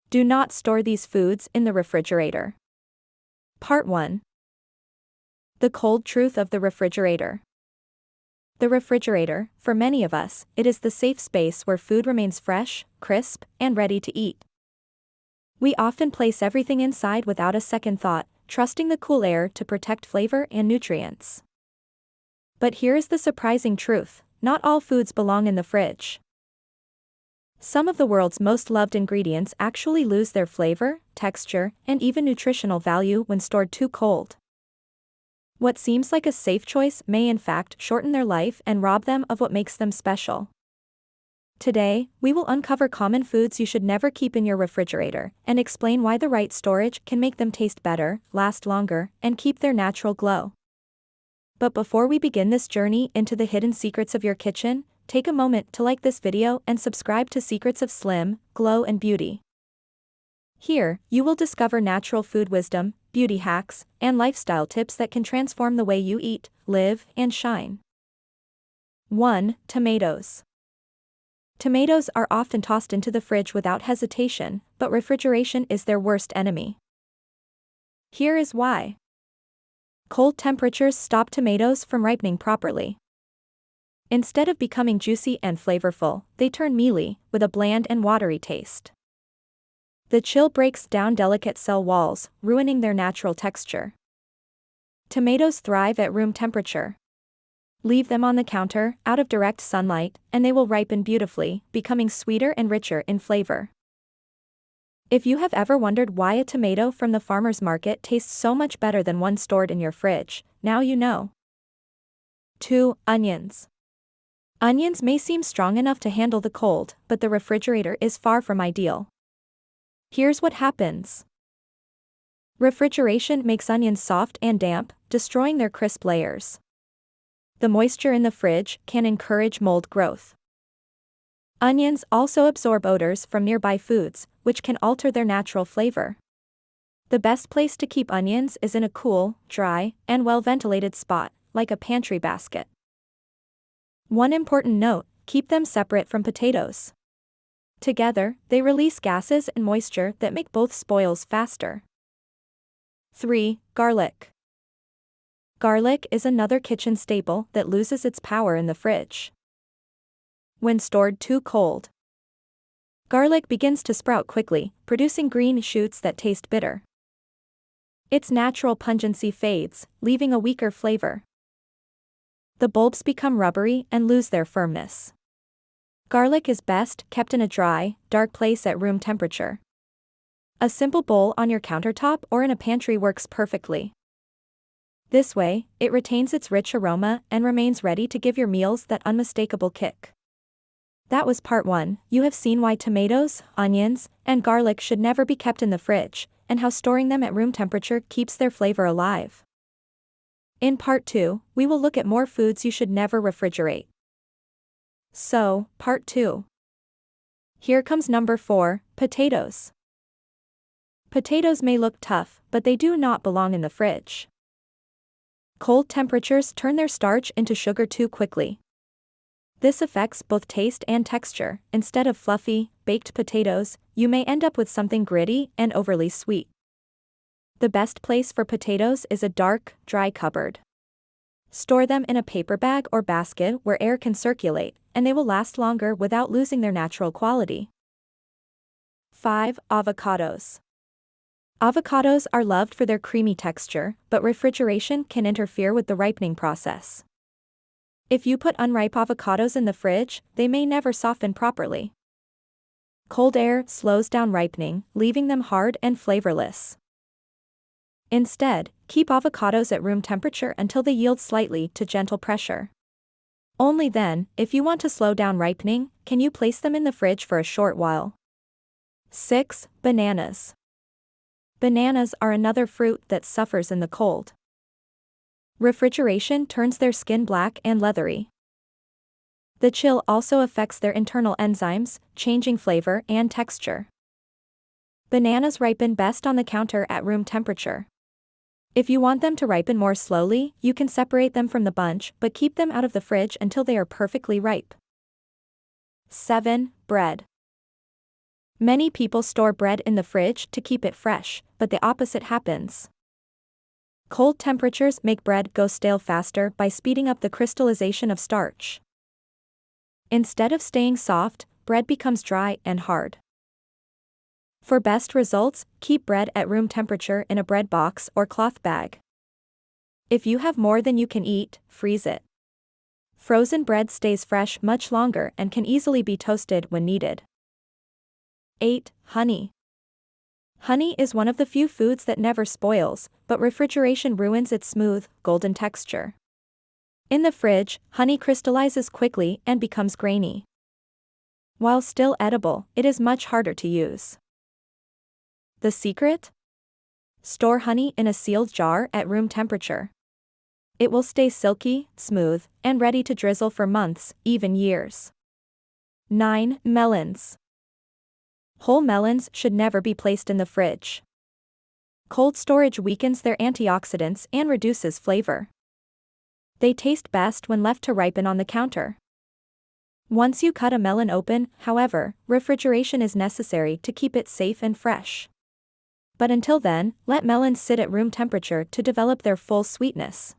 Do not store these foods in the refrigerator. Part 1. The cold truth of the refrigerator. The refrigerator, for many of us, it is the safe space where food remains fresh, crisp, and ready to eat. We often place everything inside without a second thought, trusting the cool air to protect flavor and nutrients. But here is the surprising truth: not all foods belong in the fridge. Some of the world's most loved ingredients actually lose their flavor, texture, and even nutritional value when stored too cold. What seems like a safe choice may in fact shorten their life and rob them of what makes them special. Today, we will uncover common foods you should never keep in your refrigerator, and explain why the right storage can make them taste better, last longer, and keep their natural glow. But before we begin this journey into the hidden secrets of your kitchen, take a moment to like this video and subscribe to Secrets of Slim, Glow and Beauty. Here, you will discover natural food wisdom, beauty hacks, and lifestyle tips that can transform the way you eat, live, and shine. 1. Tomatoes. Tomatoes are often tossed into the fridge without hesitation, but refrigeration is their worst enemy. Here is why. Cold temperatures stop tomatoes from ripening properly. Instead of becoming juicy and flavorful, they turn mealy, with a bland and watery taste. The chill breaks down delicate cell walls, ruining their natural texture. Tomatoes thrive at room temperature. Leave them on the counter, out of direct sunlight, and they will ripen beautifully, becoming sweeter and richer in flavor. If you have ever wondered why a tomato from the farmer's market tastes so much better than one stored in your fridge, now you know. 2. Onions. Onions may seem strong enough to handle the cold, but the refrigerator is far from ideal. Here's what happens. Refrigeration makes onions soft and damp, destroying their crisp layers. The moisture in the fridge can encourage mold growth. Onions also absorb odors from nearby foods, which can alter their natural flavor. The best place to keep onions is in a cool, dry, and well-ventilated spot, like a pantry basket. One important note: keep them separate from potatoes. Together, they release gases and moisture that make both spoils faster. 3. Garlic. Garlic is another kitchen staple that loses its power in the fridge. When stored too cold, garlic begins to sprout quickly, producing green shoots that taste bitter. Its natural pungency fades, leaving a weaker flavor. The bulbs become rubbery and lose their firmness. Garlic is best kept in a dry, dark place at room temperature. A simple bowl on your countertop or in a pantry works perfectly. This way, it retains its rich aroma and remains ready to give your meals that unmistakable kick. That was part 1. You have seen why tomatoes, onions, and garlic should never be kept in the fridge, and how storing them at room temperature keeps their flavor alive. In part 2, we will look at more foods you should never refrigerate. So, part 2. Here comes number 4, potatoes. Potatoes may look tough, but they do not belong in the fridge. Cold temperatures turn their starch into sugar too quickly. This affects both taste and texture. Instead of fluffy, baked potatoes, you may end up with something gritty and overly sweet. The best place for potatoes is a dark, dry cupboard. Store them in a paper bag or basket where air can circulate, and they will last longer without losing their natural quality. 5. Avocados. Avocados are loved for their creamy texture, but refrigeration can interfere with the ripening process. If you put unripe avocados in the fridge, they may never soften properly. Cold air slows down ripening, leaving them hard and flavorless. Instead, keep avocados at room temperature until they yield slightly to gentle pressure. Only then, if you want to slow down ripening, can you place them in the fridge for a short while. 6. Bananas. Bananas are another fruit that suffers in the cold. Refrigeration turns their skin black and leathery. The chill also affects their internal enzymes, changing flavor and texture. Bananas ripen best on the counter at room temperature. If you want them to ripen more slowly, you can separate them from the bunch but keep them out of the fridge until they are perfectly ripe. 7. Bread. Many people store bread in the fridge to keep it fresh, but the opposite happens. Cold temperatures make bread go stale faster by speeding up the crystallization of starch. Instead of staying soft, bread becomes dry and hard. For best results, keep bread at room temperature in a bread box or cloth bag. If you have more than you can eat, freeze it. Frozen bread stays fresh much longer and can easily be toasted when needed. 8. Honey. Honey is one of the few foods that never spoils, but refrigeration ruins its smooth, golden texture. In the fridge, honey crystallizes quickly and becomes grainy. While still edible, it is much harder to use. The secret? Store honey in a sealed jar at room temperature. It will stay silky, smooth, and ready to drizzle for months, even years. 9. Melons. Whole melons should never be placed in the fridge. Cold storage weakens their antioxidants and reduces flavor. They taste best when left to ripen on the counter. Once you cut a melon open, however, refrigeration is necessary to keep it safe and fresh. But until then, let melons sit at room temperature to develop their full sweetness.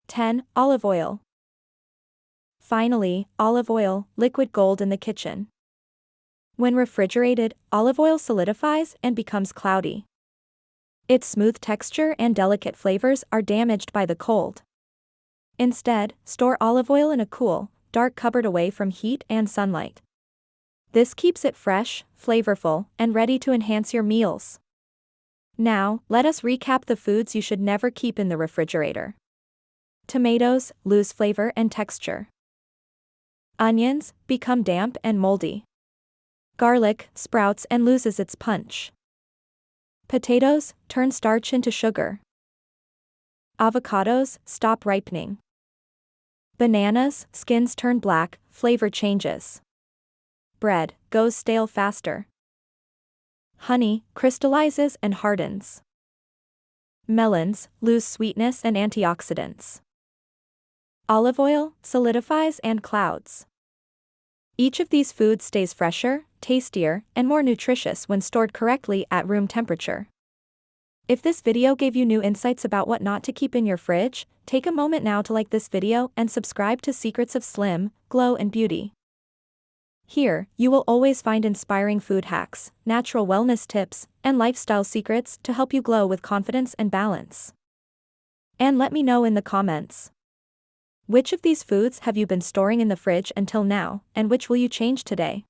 10. Olive oil. Finally, olive oil, liquid gold in the kitchen. When refrigerated, olive oil solidifies and becomes cloudy. Its smooth texture and delicate flavors are damaged by the cold. Instead, store olive oil in a cool, dark cupboard away from heat and sunlight. This keeps it fresh, flavorful, and ready to enhance your meals. Now, let us recap the foods you should never keep in the refrigerator. Tomatoes lose flavor and texture. Onions become damp and moldy. Garlic sprouts and loses its punch. Potatoes turn starch into sugar. Avocados stop ripening. Bananas skins turn black, flavor changes. Bread goes stale faster. Honey crystallizes and hardens. Melons lose sweetness and antioxidants. Olive oil solidifies and clouds. Each of these foods stays fresher, tastier, and more nutritious when stored correctly at room temperature. If this video gave you new insights about what not to keep in your fridge, take a moment now to like this video and subscribe to Secrets of Slim, Glow and Beauty. Here, you will always find inspiring food hacks, natural wellness tips, and lifestyle secrets to help you glow with confidence and balance. And let me know in the comments. Which of these foods have you been storing in the fridge until now, and which will you change today?